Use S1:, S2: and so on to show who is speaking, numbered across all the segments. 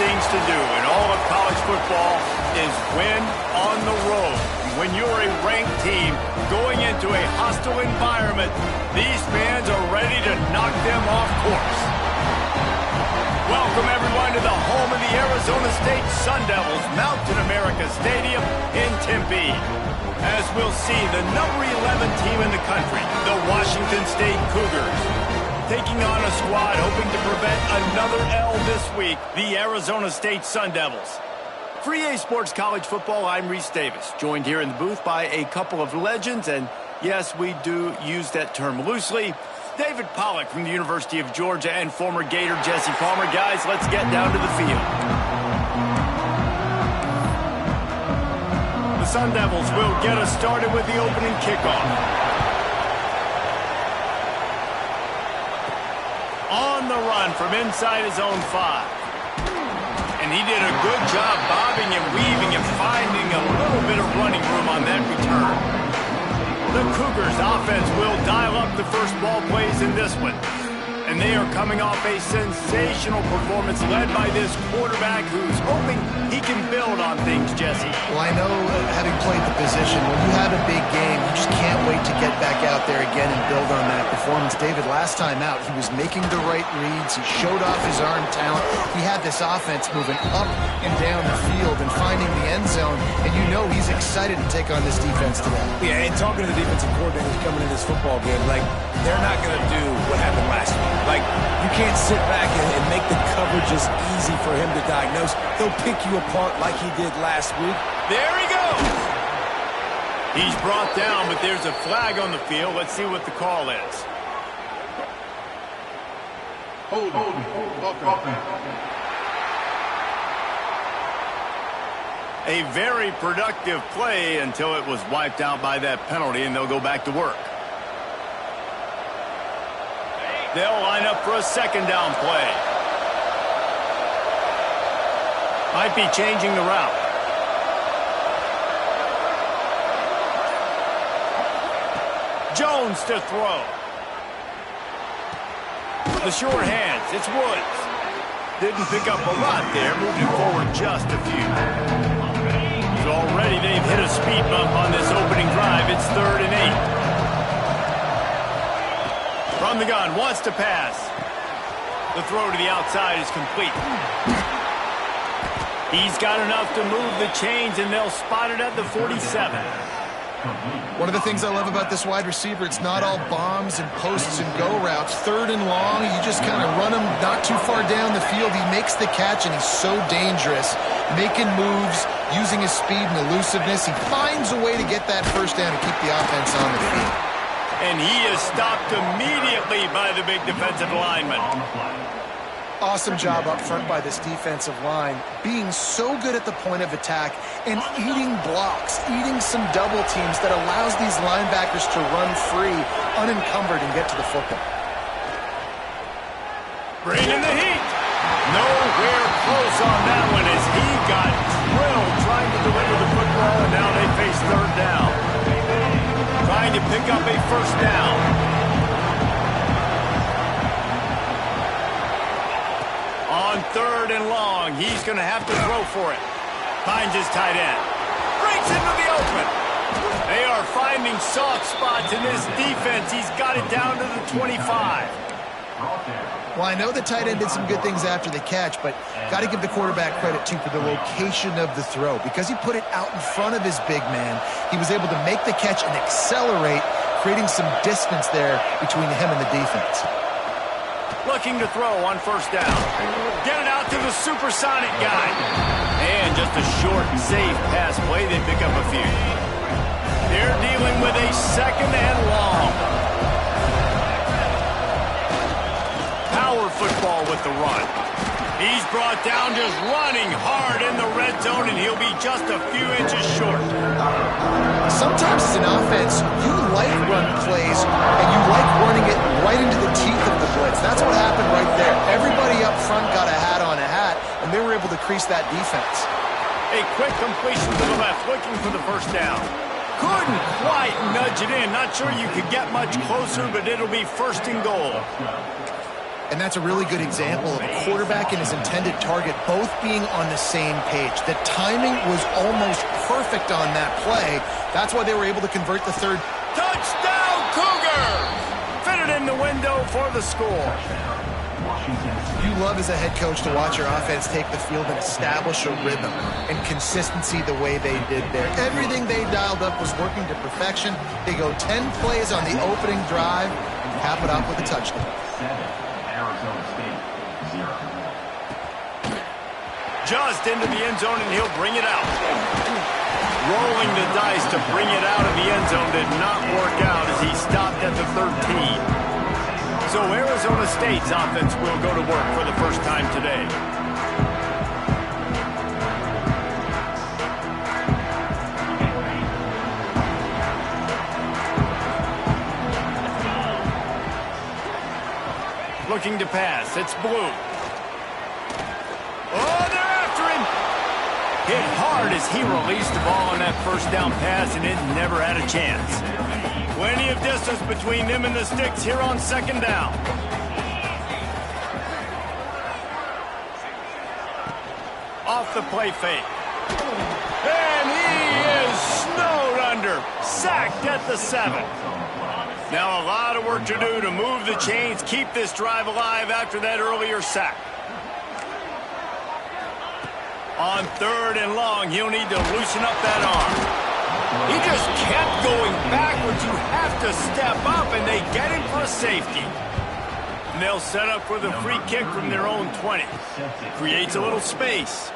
S1: things to do in all of college football is win on the road. When you're a ranked team going into a hostile environment, these fans are ready to knock them off course. Welcome, everyone, to the home of the Arizona State Sun Devils, Mountain America Stadium in Tempe. As we'll see, the number 11 team in the country, the Washington State Cougars, taking on a squad hoping to prevent another L this week, the Arizona State Sun Devils. For EA Sports College Football, I'm Reese Davis, joined here in the booth by a couple of legends, and yes, we do use that term loosely. David Pollack from the University of Georgia and former Gator Jesse Palmer. Guys, let's get down to the field. The Sun Devils will get us started with the opening kickoff. On the run from inside his own 5. And he did a good job bobbing and weaving and finding a little bit of running room on that return. The Cougars offense will dial up the first ball plays in this one. And they are coming off a sensational performance led by this quarterback who's hoping he can build on things, Jesse.
S2: Well, I know, having played the position, when you have a big game, you just can't wait to get back out there again and build on that performance. David, last time out, he was making the right reads. He showed off his arm talent. He had this offense moving up and down the field and finding the end zone. And you know he's excited to take on this defense today.
S3: Yeah, and talking to the defensive coordinators coming in this football game, like, they're not going to do what happened last week. Like, you can't sit back and make the coverages easy for him to diagnose. He'll pick you apart like he did last week.
S1: There he goes. He's brought down, but there's a flag on the field. Let's see what the call is.
S4: Hold.
S1: A very productive play until it was wiped out by that penalty, and they'll go back to work. They'll line up for a second down play. Might be changing the route. Jones to throw. The short hands, it's Woods. Didn't pick up a lot there, moved it forward just a few. So already they've hit a speed bump on this opening drive. It's 3rd and 8. From the gun, wants to pass. The throw to the outside is complete. He's got enough to move the chains, and they'll spot it at the 47.
S2: One of the things I love about this wide receiver, it's not all bombs and posts and go routes. 3rd and long, you just kind of run him not too far down the field. He makes the catch, and he's so dangerous, making moves, using his speed and elusiveness. He finds a way to get that first down and keep the offense on the field.
S1: And he is stopped immediately by the big defensive lineman.
S2: Awesome job up front by this defensive line, being so good at the point of attack and eating blocks, eating some double teams that allows these linebackers to run free, unencumbered, and get to the football.
S1: Bringing the heat. Nowhere close on that one as he got drilled trying to deliver the football, and now they face 3rd down. Trying to pick up a first down. On 3rd and long, he's going to have to throw for it. Finds his tight end. Breaks into the open. They are finding soft spots in this defense. He's got it down to the 25.
S2: Well, I know the tight end did some good things after the catch, but got to give the quarterback credit, too, for the location of the throw. Because he put it out in front of his big man, he was able to make the catch and accelerate, creating some distance there between him and the defense.
S1: Looking to throw on first down. Get it out to the supersonic guy. And just a short, safe pass play. They pick up a few. They're dealing with a 2nd and long. Power football with the run. He's brought down just running hard in the red zone, and he'll be just a few inches short.
S2: Sometimes as an offense, you like run plays, and you like running it right into the teeth of the blitz. That's what happened right there. Everybody up front got a hat on a hat, and they were able to crease that defense.
S1: A quick completion to the left, looking for the first down. Couldn't quite nudge it in. Not sure you could get much closer, but it'll be 1st and goal.
S2: And that's a really good example of a quarterback and his intended target both being on the same page. The timing was almost perfect on that play. That's why they were able to convert the third.
S1: Touchdown, Cougars! Fitted in the window for the score.
S2: You love as a head coach to watch your offense take the field and establish a rhythm and consistency the way they did there. Everything they dialed up was working to perfection. They go 10 plays on the opening drive and cap it off with a touchdown.
S1: Just into the end zone, and he'll bring it out. Rolling the dice to bring it out of the end zone did not work out as he stopped at the 13. So Arizona State's offense will go to work for the first time today. Looking to pass. It's Blue. Oh, they're after him. Hit hard as he released the ball on that first down pass, and it never had a chance. Plenty of distance between them and the sticks here on second down. Off the play fake. And he is snowed under. Sacked at the 7. Now a lot of work to do to move the chains, keep this drive alive after that earlier sack. On 3rd and long, he'll need to loosen up that arm. He just kept going backwards. You have to step up, and they get him for a safety. And they'll set up for the free kick from their own 20. Creates a little space.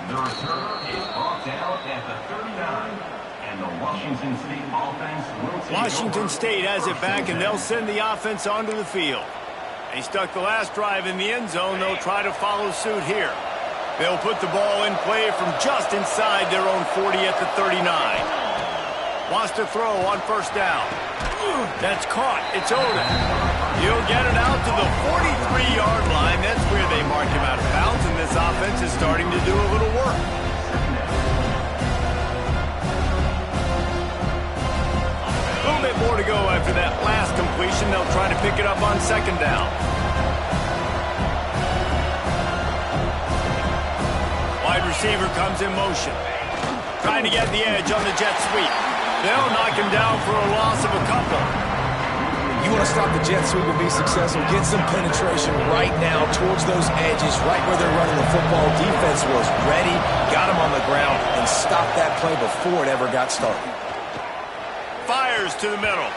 S4: The return is brought down at the 39. And the Washington State offense will take
S1: Washington State has it back, and they'll send the offense onto the field. They stuck the last drive in the end zone. They'll try to follow suit here. They'll put the ball in play from just inside their own 40 at the 39. Wants to throw on first down. That's caught. It's Odom. He'll get it out to the 43-yard line. That's where they mark him out of bounds, and this offense is starting to do a little work. A little bit more to go after that last completion. They'll try to pick it up on second down. Wide receiver comes in motion. Trying to get the edge on the jet sweep. They'll knock him down for a loss of a couple.
S3: You want to stop the jet sweep and be successful, get some penetration right now towards those edges, right where they're running the football. Defense was ready, got him on the ground, and stopped that play before it ever got started.
S1: Fires to the middle.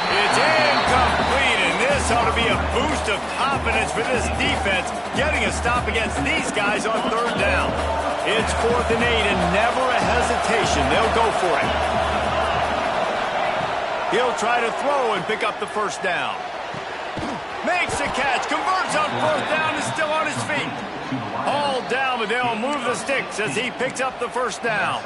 S1: It's incomplete, and this ought to be a boost of confidence for this defense, getting a stop against these guys on 3rd down. It's 4th and 8, and never a hesitation. They'll go for it. He'll try to throw and pick up the first down. Makes the catch, converts on 4th down, is still on his feet. All down, but they'll move the sticks as he picks up the first down.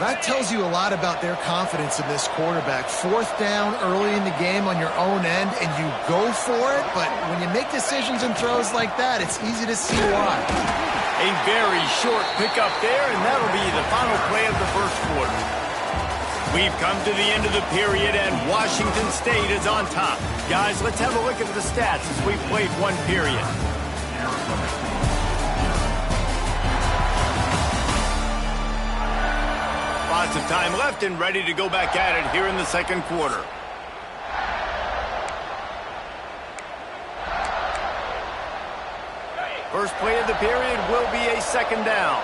S2: That tells you a lot about their confidence in this quarterback. 4th down early in the game on your own end, and you go for it, but when you make decisions and throws like that, it's easy to see why.
S1: A very short pickup there, and that'll be the final play of the first quarter. We've come to the end of the period, and Washington State is on top. Guys, let's have a look at the stats as we've played one period. Lots of time left and ready to go back at it here in the second quarter. First play of the period will be a second down.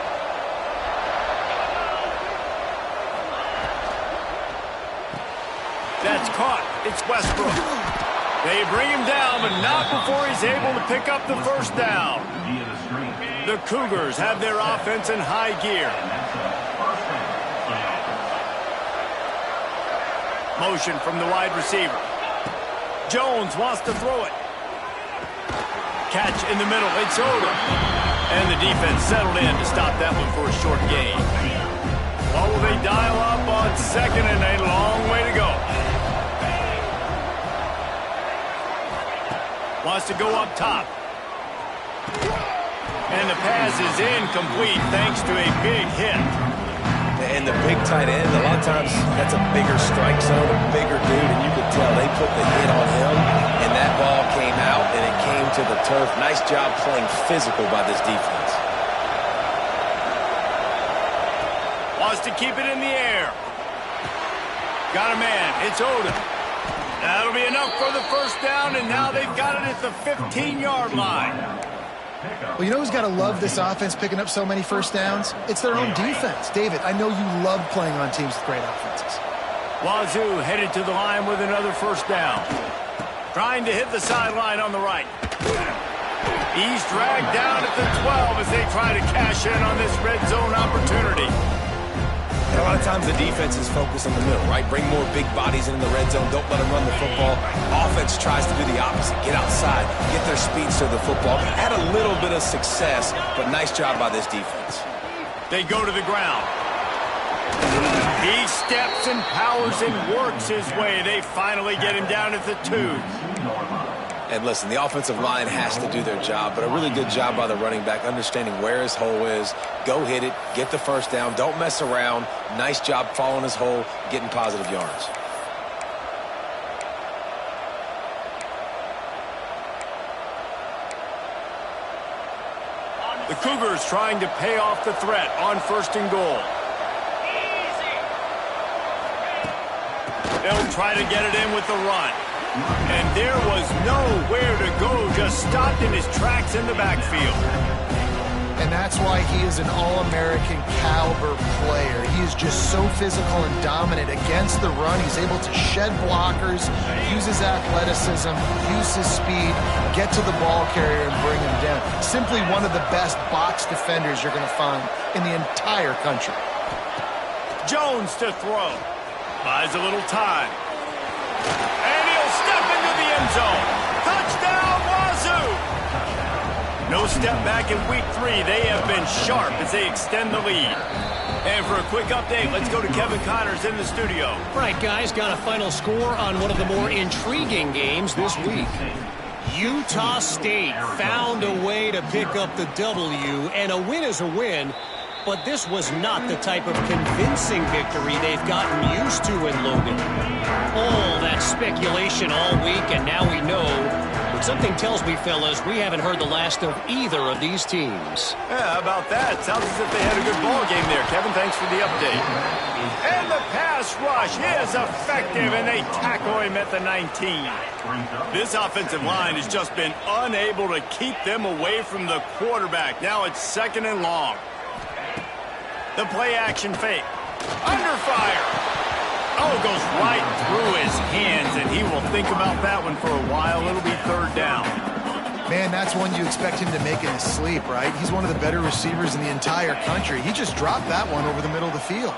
S1: That's caught. It's Westbrook. They bring him down, but not before he's able to pick up the first down. The Cougars have their offense in high gear. Motion from the wide receiver. Jones wants to throw it. Catch in the middle. It's Odom. And the defense settled in to stop that one for a short gain. What will they dial up on second, and a long way to go. Wants to go up top. And the pass is incomplete thanks to a big hit.
S3: And the big tight end, a lot of times that's a bigger strike zone, a bigger dude, and you could tell they put the hit on him. ball came out, and it came to the turf. Nice job playing physical by this defense.
S1: Wants to keep it in the air. Got a man. It's Odom. That'll be enough for the first down, and now they've got it at the 15-yard line.
S2: Well, you know who's got to love this offense picking up so many first downs? It's their own defense. David, I know you love playing on teams with great offenses.
S1: Wazoo headed to the line with another first down. Trying to hit the sideline on the right. He's dragged down at the 12 as they try to cash in on this red zone opportunity.
S3: And a lot of times the defense is focused on the middle, right? Bring more big bodies into the red zone. Don't let them run the football. Offense tries to do the opposite. Get outside. Get their speedster the football. Had a little bit of success, but nice job by this defense.
S1: They go to the ground. He steps and powers and works his way. They finally get him down at the 2.
S3: And listen, the offensive line has to do their job, but a really good job by the running back, understanding where his hole is. Go hit it, get the first down, don't mess around. Nice job following his hole, getting positive yards.
S1: The Cougars trying to pay off the threat on 1st and goal. They'll try to get it in with the run. And there was nowhere to go, just stopped in his tracks in the backfield.
S2: And that's why he is an All-American caliber player. He is just so physical and dominant against the run. He's able to shed blockers, use his athleticism, use his speed, get to the ball carrier and bring him down. Simply one of the best box defenders you're going to find in the entire country. Jones to throw. Buys a little time. And he'll step into the end zone. Touchdown, Wazoo! No step back in week 3. They have been sharp as they extend the lead. And for a quick update, let's go to Kevin Connors in the studio.
S5: Right, guys, got a final score on one of the more intriguing games this week. Utah State found a way to pick up the W, and a win is a win. But this was not the type of convincing victory they've gotten used to in Logan. All that speculation all week, and now we know. But something tells me, fellas, we haven't heard the last of either of these teams.
S1: Yeah, how about that? Sounds as if they had a good ball game there. Kevin, thanks for the update. And the pass rush is effective, and they tackle him at the 19. This offensive line has just been unable to keep them away from the quarterback. Now it's 2nd and long. The play-action fake. Under fire. Oh, it goes right through his hands, and he will think about that one for a while. It'll be 3rd down. Man, that's one you expect him to make in his sleep, right? He's one of the better receivers in the entire country. He just dropped that one over the middle of the field.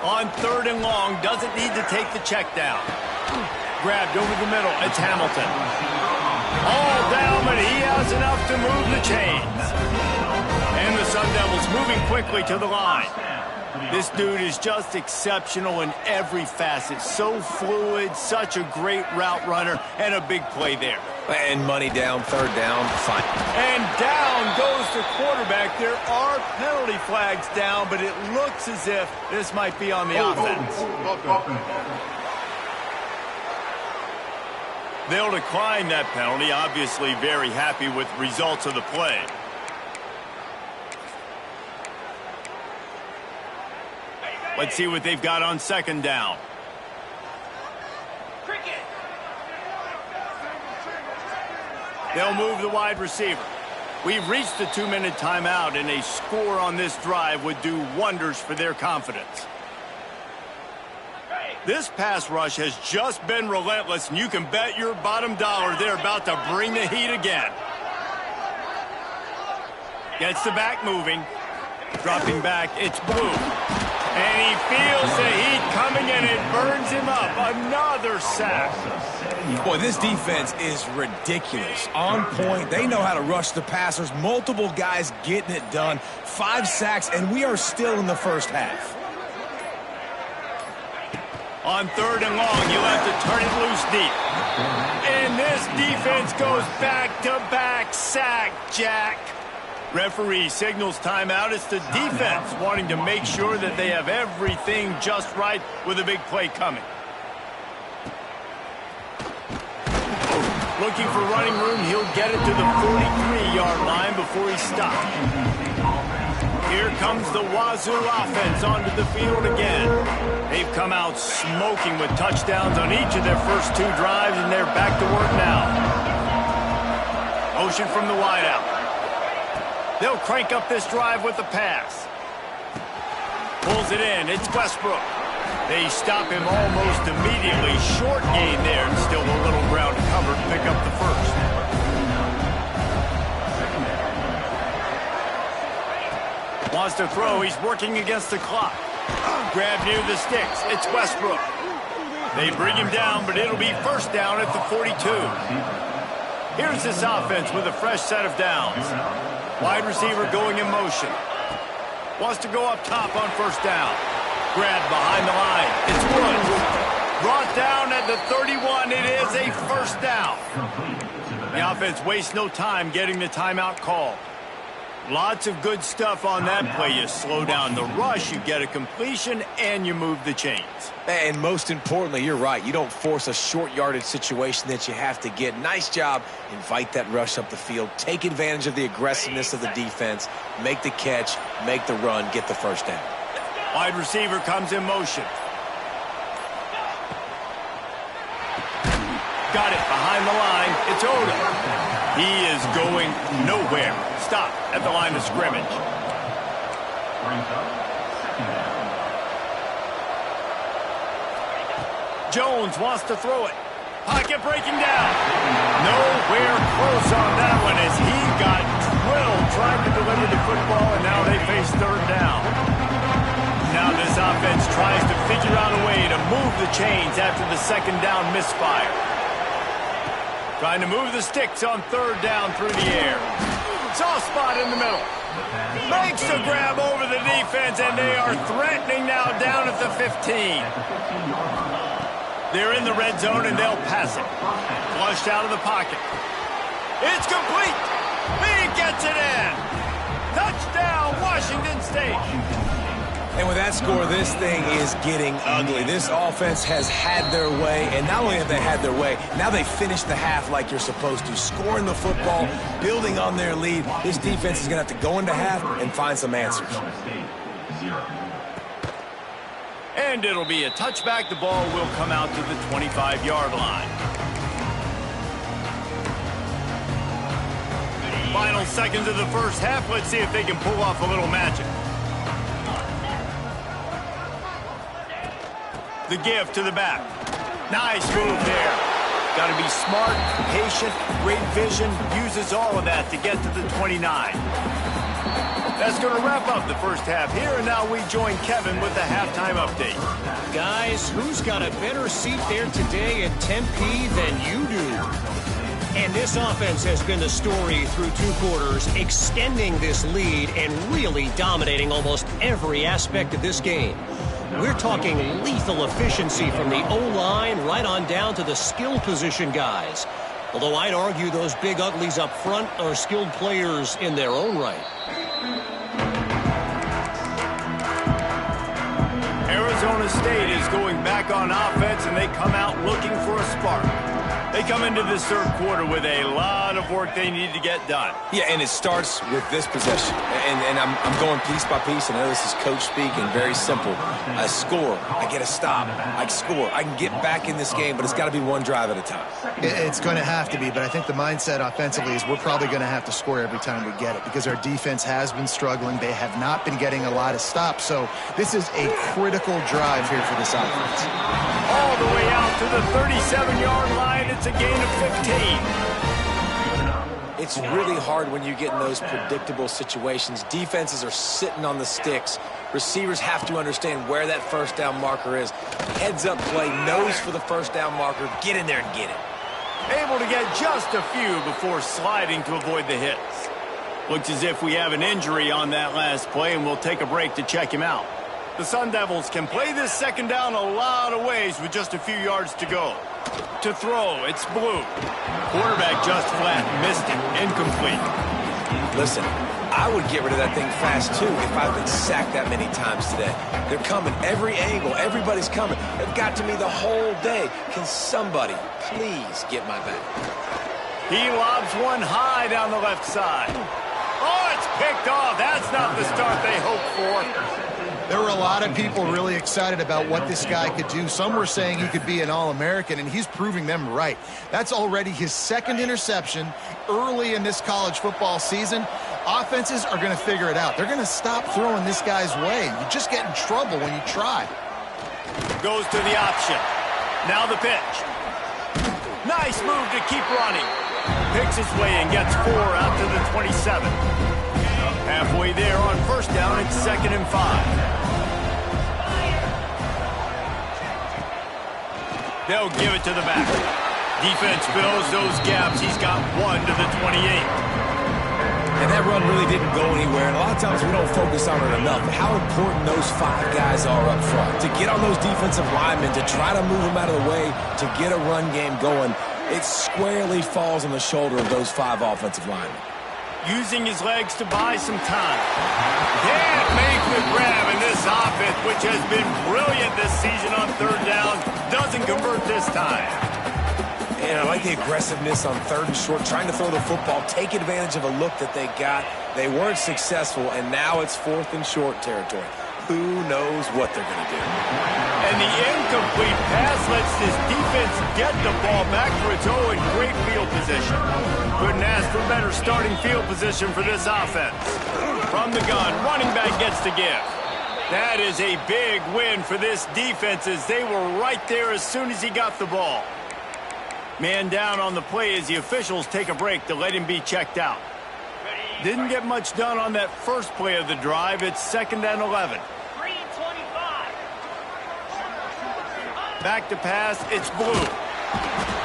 S1: On 3rd and long, doesn't need to take the check down. Grabbed over the middle. It's Hamilton. All down, but he has enough to move the chains. And the Sun Devils moving quickly to the line. This dude is just exceptional in every facet. So fluid, such a great route runner, and a big play there.
S3: And money down, 3rd down, fine.
S1: And down goes the quarterback. There are penalty flags down, but it looks as if this might be on the offense. They'll decline that penalty, obviously very happy with the results of the play. Let's see what they've got on 2nd down. They'll move the wide receiver. We've reached the 2-minute timeout, and a score on this drive would do wonders for their confidence. This pass rush has just been relentless, and you can bet your bottom dollar they're about to bring the heat again. Gets the back moving. Dropping back, it's Blue. And he feels the heat coming, and it burns him up. Another sack.
S3: Boy, this defense is ridiculous. On point. They know how to rush the passers. Multiple guys getting it done. 5 sacks, and we are still in the first half.
S1: On 3rd and long, you'll have to turn it loose deep. And this defense goes back-to-back sack, Jack. Referee signals timeout. It's the defense wanting to make sure that they have everything just right with a big play coming. Looking for running room, he'll get it to the 43-yard line before he stops. Here comes the Wazoo offense onto the field again. They've come out smoking with touchdowns on each of their first 2 drives, and they're back to work now. Motion from the wideout. They'll crank up this drive with the pass. Pulls it in. It's Westbrook. They stop him almost immediately. Short gain there, and still a little ground to cover to pick up the first. Wants to throw. He's working against the clock. Grab near the sticks. It's Westbrook. They bring him down, but it'll be first down at the 42. Here's this offense with a fresh set of downs. Wide receiver going in motion. Wants to go up top on first down. Grab behind the line. It's Woods. Brought down at the 31. It is a first down. The offense wastes no time getting the timeout call. Lots of good stuff on that play. You slow down the rush, you get a completion, and you move the chains.
S3: And most importantly, you're right. You don't force a short yardage situation that you have to get. Nice job. Invite that rush up the field. Take advantage of the aggressiveness of the defense. Make the catch. Make the run. Get the first down.
S1: Wide receiver comes in motion. Got it behind the line. It's Odom. He is going nowhere. Stop at the line of scrimmage. Jones wants to throw it. Pocket breaking down. Nowhere close on that one as he got drilled trying to deliver the football, and now they face third down. Now this offense tries to figure out a way to move the chains after the second down misfire. Trying to move the sticks on third down through the air. Soft spot in the middle. Makes the grab over the defense, and they are threatening now down at the 15. They're in the red zone, and they'll pass it. Flushed out of the pocket. It's complete. He gets it in. Touchdown, Washington State.
S3: And with that score, this thing is getting ugly. This offense has had their way, and not only have they had their way, now they finished the half like you're supposed to, scoring the football, building on their lead. This defense is going to have to go into half and find some answers.
S1: And it'll be a touchback. The ball will come out to the 25-yard line. Final seconds of the first half. Let's see if they can pull off a little magic. The give to the back. Nice move there. Got to be smart, patient, great vision. Uses all of that to get to the 29. That's going to wrap up the first half here, and now we join Kevin with the halftime update.
S5: Guys, who's got a better seat there today at Tempe than you do? And this offense has been the story through 2 quarters, extending this lead and really dominating almost every aspect of this game. We're talking lethal efficiency from the O-line right on down to the skill position guys. Although I'd argue those big uglies up front are skilled players in their own right.
S1: Arizona State is going back on offense, and they come out looking for a spark. They come into this third quarter with a lot of work they need to get done.
S3: Yeah, and it starts with this possession. And I'm going piece by piece, and I know this is coach speak and very simple. I score. I get a stop. I score. I can get back in this game, but it's got to be one drive at a time.
S2: It's going to have to be, but I think the mindset offensively is we're probably going to have to score every time we get it because our defense has been struggling. They have not been getting a lot of stops, so this is a critical drive here for this offense.
S1: All the way out to the 37-yard line. It's a gain of 15.
S3: It's really hard when you get in those predictable situations. Defenses are sitting on the sticks. Receivers have to understand where that first down marker is. Heads up play, nose for the first down marker. Get in there and get it.
S1: Able to get just a few before sliding to avoid the hits. Looks as if we have an injury on that last play, and we'll take a break to check him out. The Sun Devils can play this second down a lot of ways with just a few yards to go. To throw, it's Blue. Quarterback just flat missed it. Incomplete.
S3: Listen, I would get rid of that thing fast, too, if I've been sacked that many times today. They're coming. Every angle. Everybody's coming. They've got to me the whole day. Can somebody please get my back?
S1: He lobs one high down the left side. Oh, it's picked off. That's not the start they hoped for.
S2: There were a lot of people really excited about what this guy could do. Some were saying he could be an All-American, and he's proving them right. That's already his second interception early in this college football season. Offenses are going to figure it out. They're going to stop throwing this guy's way. You just get in trouble when you try.
S1: Goes to the option. Now the pitch. Nice move to keep running. Picks his way and gets 4 out to the 27. Halfway there on first down, it's 2nd and 5. They'll give it to the back. Defense fills those gaps. He's got 1 to the 28.
S3: And that run really didn't go anywhere. And a lot of times we don't focus on it enough. But how important those 5 guys are up front. To get on those defensive linemen, to try to move them out of the way, to get a run game going, it squarely falls on the shoulder of those 5 offensive linemen.
S1: Using his legs to buy some time. Can't make the grab, and this offense, which has been brilliant this season on 3rd down, doesn't convert this time.
S3: And I like the aggressiveness on 3rd and short, trying to throw the football, take advantage of a look that they got. They weren't successful, and now it's 4th and short territory. Who knows what they're going to do?
S1: And the incomplete pass lets this defense get the ball back for its own great field position. Couldn't ask for better starting field position for this offense. From the gun, running back gets to give. That is a big win for this defense as they were right there as soon as he got the ball. Man down on the play as the officials take a break to let him be checked out. Didn't get much done on that first play of the drive. It's 2nd and 11. Back to pass, it's Blue.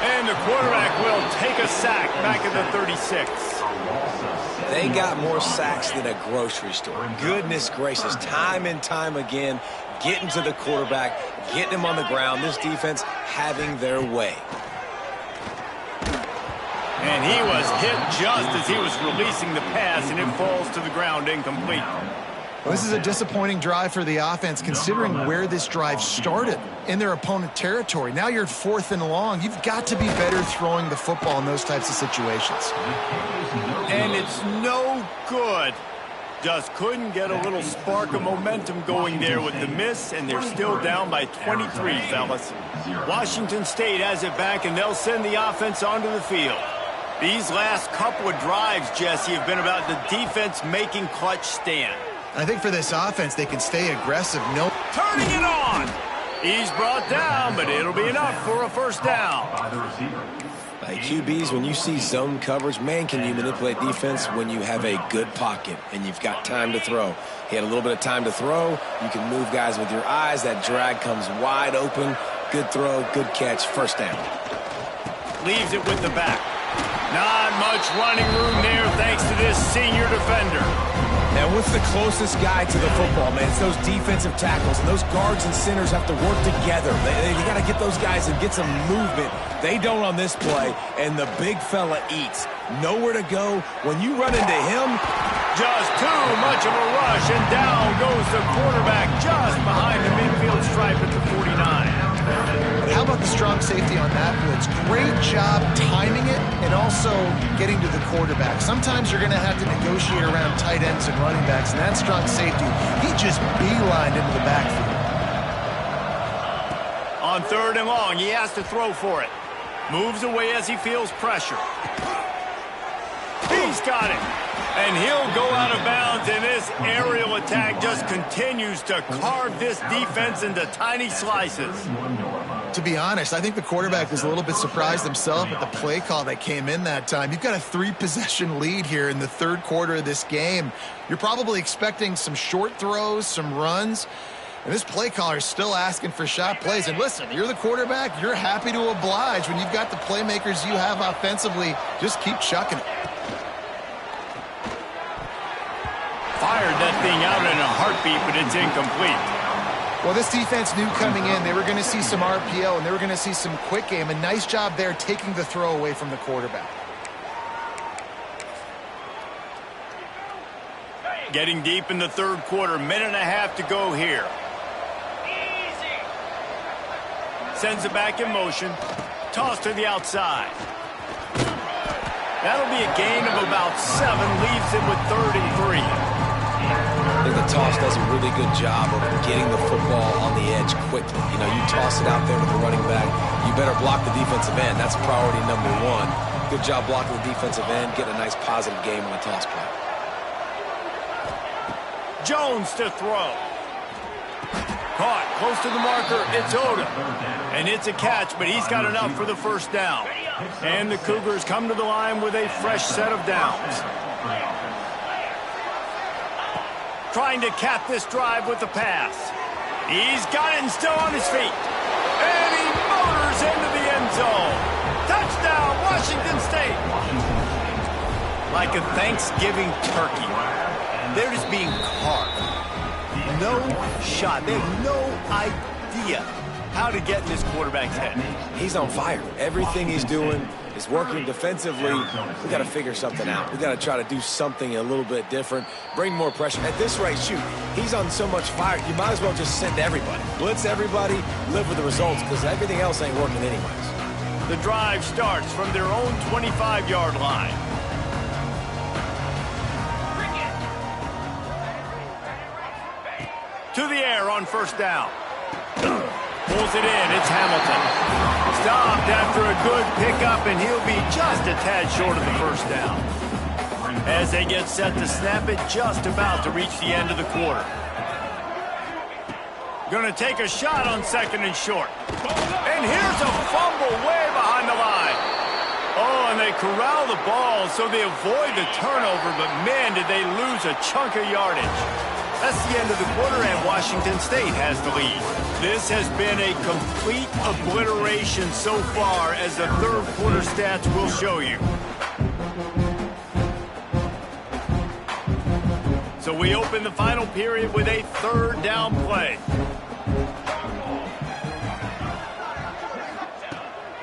S1: And the quarterback will take a sack back at the 36.
S3: They got more sacks than a grocery store. Goodness gracious, time and time again, getting to the quarterback, getting him on the ground. This defense having their way.
S1: And he was hit just as he was releasing the pass, and it falls to the ground incomplete.
S2: Well, this is a disappointing drive for the offense, considering where this drive started in their opponent territory. Now you're at 4th and long. You've got to be better throwing the football in those types of situations.
S1: And it's no good. Just couldn't get a little spark of momentum going there with the miss, and they're still down by 23, fellas. Washington State has it back, and they'll send the offense onto the field. These last couple of drives, Jesse, have been about the defense making clutch stand.
S2: I think for this offense, they can stay aggressive. No,
S1: turning it on. He's brought down, but it'll be enough for a first down.
S3: Like QBs, when you see zone coverage, man, can you manipulate defense when you have a good pocket and you've got time to throw. He had a little bit of time to throw. You can move guys with your eyes. That drag comes wide open. Good throw, good catch, first down.
S1: Leaves it with the back. Not much running room there thanks to this senior defender.
S3: Now, what's the closest guy to the football, man? It's those defensive tackles, and those guards and centers have to work together. They got to get those guys and get some movement. They don't on this play, and the big fella eats. Nowhere to go. When you run into him,
S1: just too much of a rush, and down goes the quarterback just behind the midfield stripe at the 49.
S2: But how about the strong safety on that blitz? Great job timing it and also getting to the quarterback. Sometimes you're going to have to negotiate around tight ends and running backs, and that strong safety, he just beelined into the backfield.
S1: On 3rd and long, he has to throw for it. Moves away as he feels pressure. He's got it. And he'll go out of bounds, and this aerial attack just continues to carve this defense into tiny slices.
S2: To be honest, I think the quarterback was a little bit surprised himself at the play call that came in that time. You've got a 3-possession lead here in the 3rd quarter of this game. You're probably expecting some short throws, some runs, and this play caller is still asking for shot plays. And listen, you're the quarterback. You're happy to oblige. When you've got the playmakers you have offensively, just keep chucking it.
S1: Fired that thing out in a heartbeat, but it's incomplete.
S2: Well, this defense knew coming in they were going to see some RPO and they were going to see some quick game. A nice job there taking the throw away from the quarterback.
S1: Getting deep in the 3rd quarter, minute and a half to go here. Easy. Sends it back in motion. Toss to the outside. That'll be a gain of about 7, leaves him with 3rd and 3.
S3: I think the toss does a really good job of getting the football on the edge quickly. You know, you toss it out there to the running back, you better block the defensive end. That's priority number 1. Good job blocking the defensive end, getting a nice positive game on the toss play.
S1: Jones to throw. Caught close to the marker. It's Odom. And it's a catch, but he's got enough for the first down. And the Cougars come to the line with a fresh set of downs. Trying to cap this drive with the pass. He's got it and still on his feet. And he motors into the end zone. Touchdown, Washington State. Like a Thanksgiving turkey. They're just being carved. No shot. They have no idea how to get in this quarterback's head.
S3: He's on fire. Everything he's doing is working defensively. We got to figure something out. We got to try to do something a little bit different. Bring more pressure. At this rate, shoot, he's on so much fire, you might as well just send everybody. Blitz everybody, live with the results, because everything else ain't working anyways.
S1: The drive starts from their own 25-yard line. To the air on first down. Pulls it in. It's Hamilton. Stopped after a good pickup, and he'll be just a tad short of the first down. As they get set to snap it, just about to reach the end of the quarter. Going to take a shot on 2nd and short. And here's a fumble way behind the line. Oh, and they corral the ball so they avoid the turnover, but man, did they lose a chunk of yardage. That's the end of the quarter, and Washington State has the lead. This has been a complete obliteration so far, as the 3rd quarter stats will show you. So we open the final period with a 3rd down play.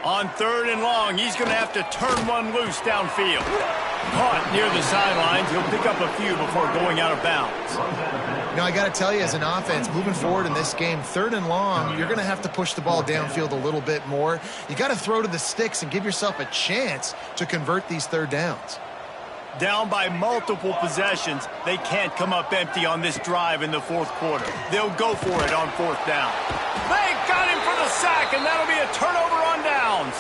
S1: On 3rd and long, he's going to have to turn one loose downfield. Caught near the sidelines. He'll pick up a few before going out of bounds.
S2: You know, I got to tell you, as an offense, moving forward in this game, 3rd and long, you're going to have to push the ball downfield a little bit more. You got to throw to the sticks and give yourself a chance to convert these 3rd downs.
S1: Down by multiple possessions, they can't come up empty on this drive in the 4th quarter. They'll go for it on 4th down. They got him for the sack, and that'll be a turnover on downs.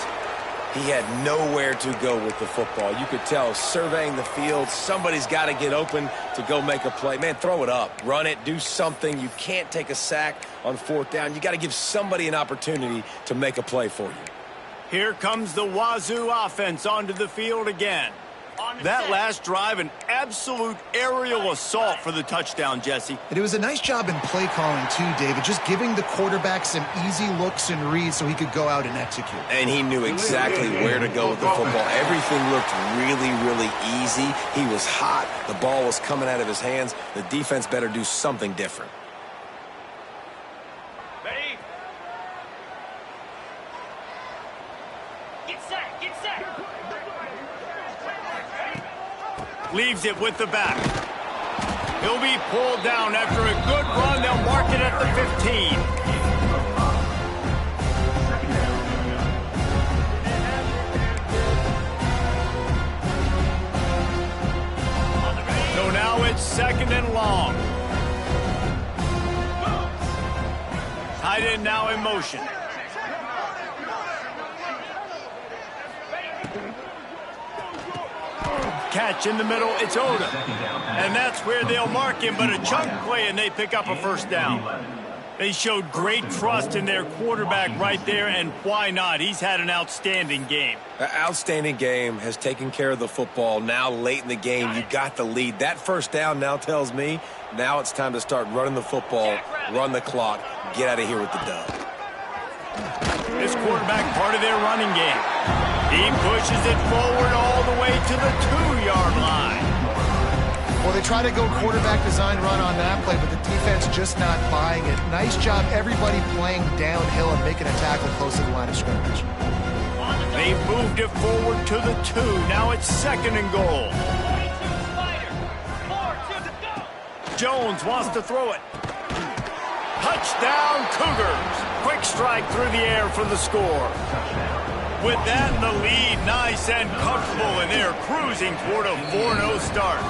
S3: He had nowhere to go with the football. You could tell, surveying the field, somebody's got to get open to go make a play. Man, throw it up. Run it. Do something. You can't take a sack on 4th down. You got to give somebody an opportunity to make a play for you.
S1: Here comes the Wazoo offense onto the field again. That last drive, an absolute aerial assault for the touchdown, Jesse.
S2: And it was a nice job in play calling, too, David, just giving the quarterback some easy looks and reads so he could go out and execute.
S3: And he knew exactly where to go with the football. Everything looked really, really easy. He was hot. The ball was coming out of his hands. The defense better do something different.
S6: Ready? Get set, get set.
S1: Leaves it with the back. He'll be pulled down after a good run. They'll mark it at the 15. So now it's 2nd and long. Tight end now in motion. Catch in the middle, it's Odom. And that's where they'll mark him, but a chunk play, and they pick up a first down. They showed great trust in their quarterback right there, and why not? He's had an outstanding game.
S3: An outstanding game, has taken care of the football. Now late in the game, you got the lead. That first down now tells me now it's time to start running the football, run the clock, get out of here with the dub.
S1: This quarterback, part of their running game. He pushes it forward all the way to the 2-yard line.
S2: Well, they try to go quarterback design run on that play, but the defense just not buying it. Nice job, everybody playing downhill and making a tackle close to the line of scrimmage.
S1: They moved it forward to the 2. Now it's 2nd and goal. Jones wants to throw it. Touchdown, Cougars. Quick strike through the air for the score. With that in the lead, nice and comfortable, and they're cruising toward a 4-0 start.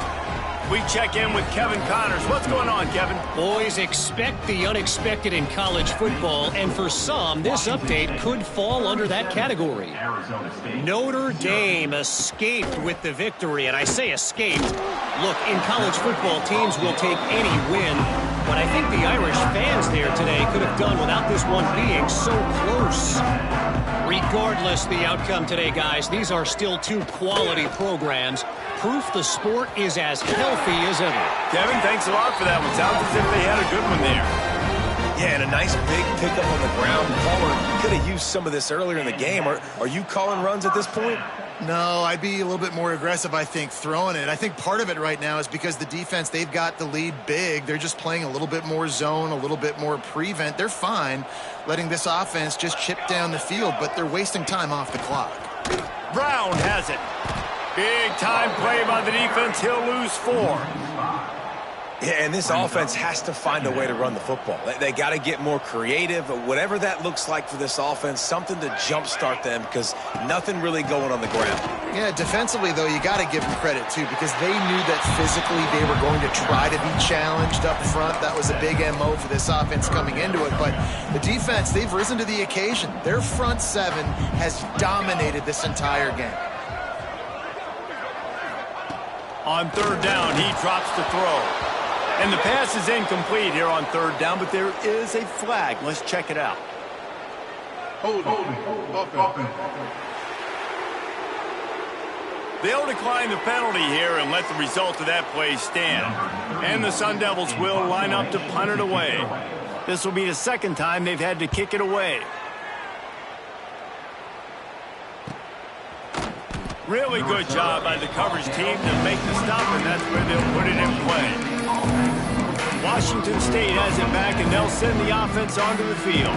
S1: We check in with Kevin Connors. What's going on, Kevin?
S5: Boys, expect the unexpected in college football, and for some, this update could fall under that category. Notre Dame escaped with the victory, and I say escaped. Look, in college football, teams will take any win, but I think the Irish fans there today could have done without this one being so close. Regardless the outcome today, guys, these are still two quality programs. Proof the sport is as healthy as ever.
S1: Kevin, thanks a lot for that one. Sounds as if they had a good one there.
S3: Yeah, and a nice big pickup on the ground. Palmer could have used some of this earlier in the game. Are you calling runs at this point?
S2: No, I'd be a little bit more aggressive, I think, throwing it. I think part of it right now is because the defense, they've got the lead big. They're just playing a little bit more zone, a little bit more prevent. They're fine letting this offense just chip down the field, but they're wasting time off the clock.
S1: Brown has it. Big time play by the defense. He'll lose 4.
S3: Yeah, and this offense has to find a way to run the football. They got to get more creative, whatever that looks like for this offense, something to jumpstart them because nothing really going on the ground.
S2: Yeah, defensively, though, you got to give them credit, too, because they knew that physically they were going to try to be challenged up front. That was a big MO for this offense coming into it. But the defense, they've risen to the occasion. Their front 7 has dominated this entire game.
S1: On 3rd down, he drops the throw. And the pass is incomplete here on 3rd down, but there is a flag. Let's check it out. They'll decline the penalty here and let the result of that play stand. And the Sun Devils will line up to punt it away. This will be the 2nd time they've had to kick it away. Really good job by the coverage team to make the stop, and that's where they'll put it in play. Washington State has it back, and they'll send the offense onto the field.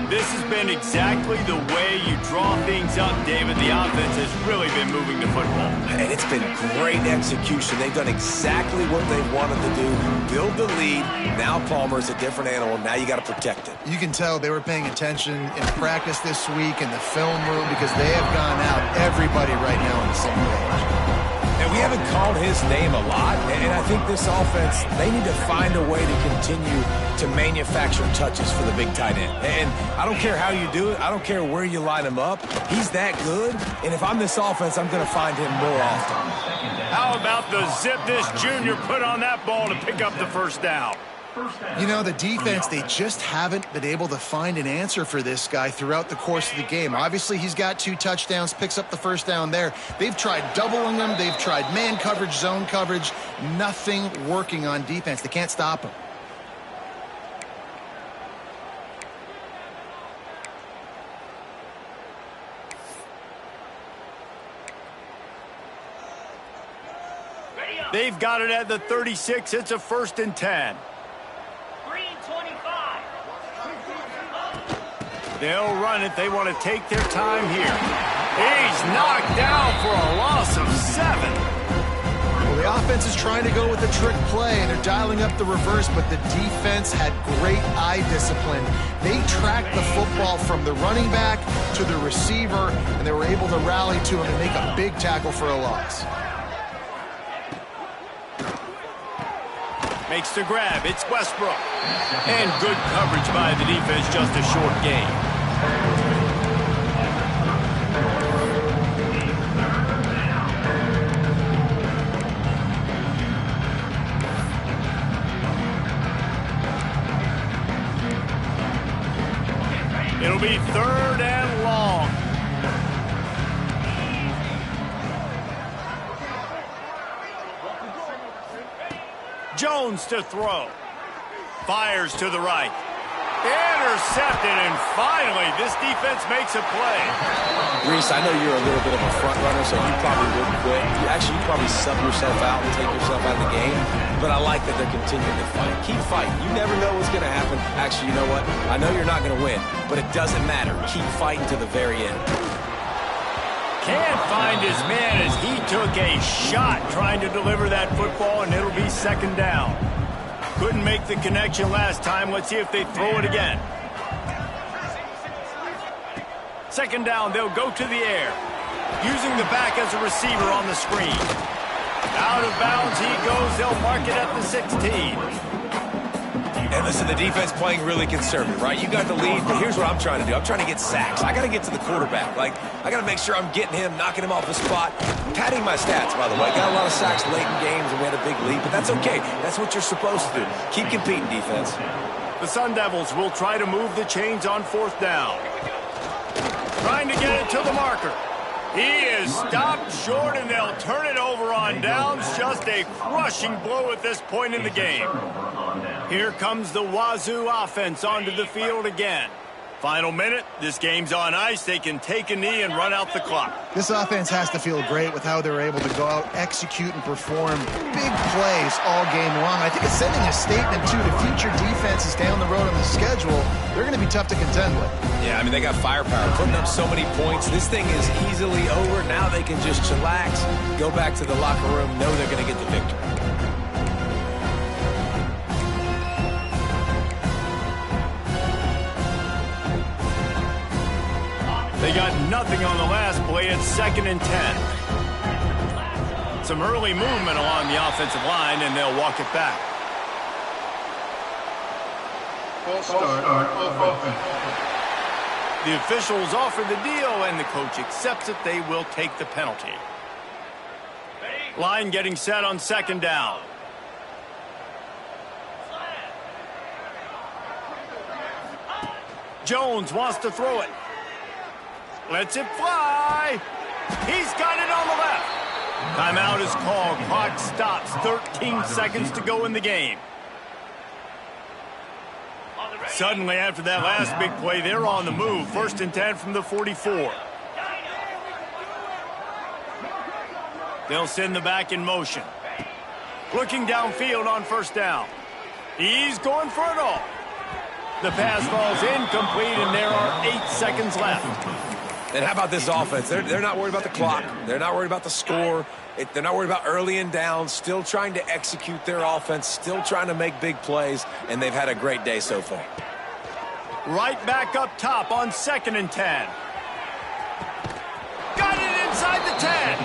S1: This has been exactly the way you draw things up, David. The offense has really been moving the football.
S3: And it's been great execution. They've done exactly what they wanted to do. Build the lead. Now Palmer's a different animal. Now you got to protect it.
S2: You can tell they were paying attention in practice this week in the film room because they have gone out, everybody right now on the same page.
S3: And we haven't called his name a lot, and I think this offense, they need to find a way to continue to manufacture touches for the big tight end. And I don't care how you do it. I don't care where you line him up. He's that good, and if I'm this offense, I'm going to find him more often.
S1: How about the zip this junior put on that ball to pick up the 1st down?
S2: You know, the defense, they just haven't been able to find an answer for this guy throughout the course of the game. Obviously, he's got 2 touchdowns, picks up the 1st down there. They've tried doubling him. They've tried man coverage, zone coverage. Nothing working on defense. They can't stop him.
S1: They've got it at the 36. It's a 1st and 10. They'll run it. They want to take their time here. He's knocked down for a loss of 7.
S2: Well, the offense is trying to go with a trick play, and they're dialing up the reverse, but the defense had great eye discipline. They tracked the football from the running back to the receiver, and they were able to rally to him and make a big tackle for a loss.
S1: Makes the grab. It's Westbrook. And good coverage by the defense, just a short gain. It'll be 3rd and long. Jones to throw. Fires to the right. Intercepted, and finally, this defense makes a play.
S3: Reese, I know you're a little bit of a front runner, so you probably wouldn't quit. You'd probably sub yourself out and take yourself out of the game. But I like that they're continuing to fight. Keep fighting. You never know what's going to happen. Actually, you know what? I know you're not going to win, but it doesn't matter. Keep fighting to the very end.
S1: Can't find his man as he took a shot trying to deliver that football, and it'll be 2nd down. Couldn't make the connection last time. Let's see if they throw it again. Second down, they'll go to the air. Using the back as a receiver on the screen. Out of bounds he goes. They'll mark it at the 16.
S3: And listen, the defense playing really conservative, right? You got the lead, but here's what I'm trying to do. I'm trying to get sacks. I got to get to the quarterback. I got to make sure I'm getting him, knocking him off the spot. Padding my stats, by the way. Got a lot of sacks late in games, and we had a big lead, but that's okay. That's what you're supposed to do. Keep competing, defense.
S1: The Sun Devils will try to move the chains on fourth down. Trying to get it to the marker. He is stopped short, and they'll turn it over on downs. Just a crushing blow at this point in the game. Here comes the Wazoo offense onto the field again. Final minute. This game's on ice. They can take a knee and run out the clock.
S2: This offense has to feel great with how they're able to go out, execute, and perform big plays all game long. I think it's sending a statement, too, to future defenses down the road on the schedule. They're going to be tough to contend with.
S3: Yeah, I mean, they got firepower, putting up so many points. This thing is easily over. Now they can just chillax, go back to the locker room, know they're going to get the victory.
S1: They got nothing on the last play. It's 2nd and 10. Some early movement along the offensive line, and they'll walk it back.
S6: Full start of offense.
S1: The officials offer the deal, and the coach accepts it. They will take the penalty. Line getting set on 2nd down. Jones wants to throw it. Lets it fly. He's got it on the left. Timeout is called. Clock stops. 13 seconds to go in the game. Suddenly, after that last big play, they're on the move. 1st and 10 from the 44. They'll send the back in motion. Looking downfield on 1st down. He's going for it all. The pass falls incomplete, and there are 8 seconds left.
S3: And how about this offense? They're not worried about the clock. They're not worried about the score. They're not worried about early and down. Still trying to execute their offense. Still trying to make big plays. And they've had a great day so far.
S1: Right back up top on 2nd and 10. Got it inside the 10.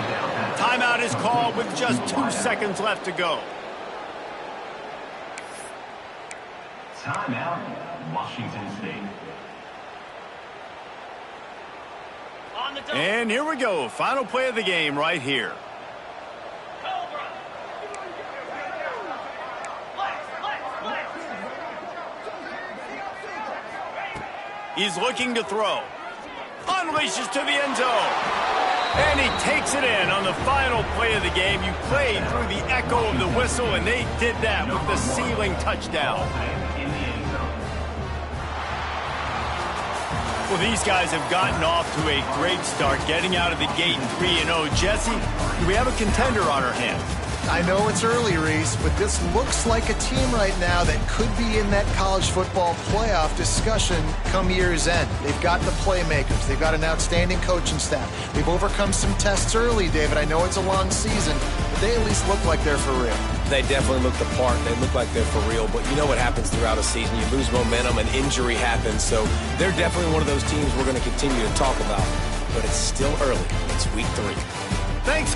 S1: Timeout is called with just 2 seconds left to go.
S4: Timeout, Washington State.
S1: And here we go. Final play of the game right here. He's looking to throw. Unleashes to the end zone. And he takes it in on the final play of the game. You played through the echo of the whistle, and they did that with the sealing touchdown. Well, these guys have gotten off to a great start, getting out of the gate 3-0. Jesse, do we have a contender on our hands?
S2: I know it's early, Reese, but this looks like a team right now that could be in that college football playoff discussion come year's end. They've got the playmakers. They've got an outstanding coaching staff. They've overcome some tests early, David. I know it's a long season, but they at least look like they're for real.
S3: They definitely look the part. They look like they're for real. But you know what happens throughout a season. You lose momentum, and injury happens. So they're definitely one of those teams we're going to continue to talk about. But it's still early. It's week 3.
S1: Thanks.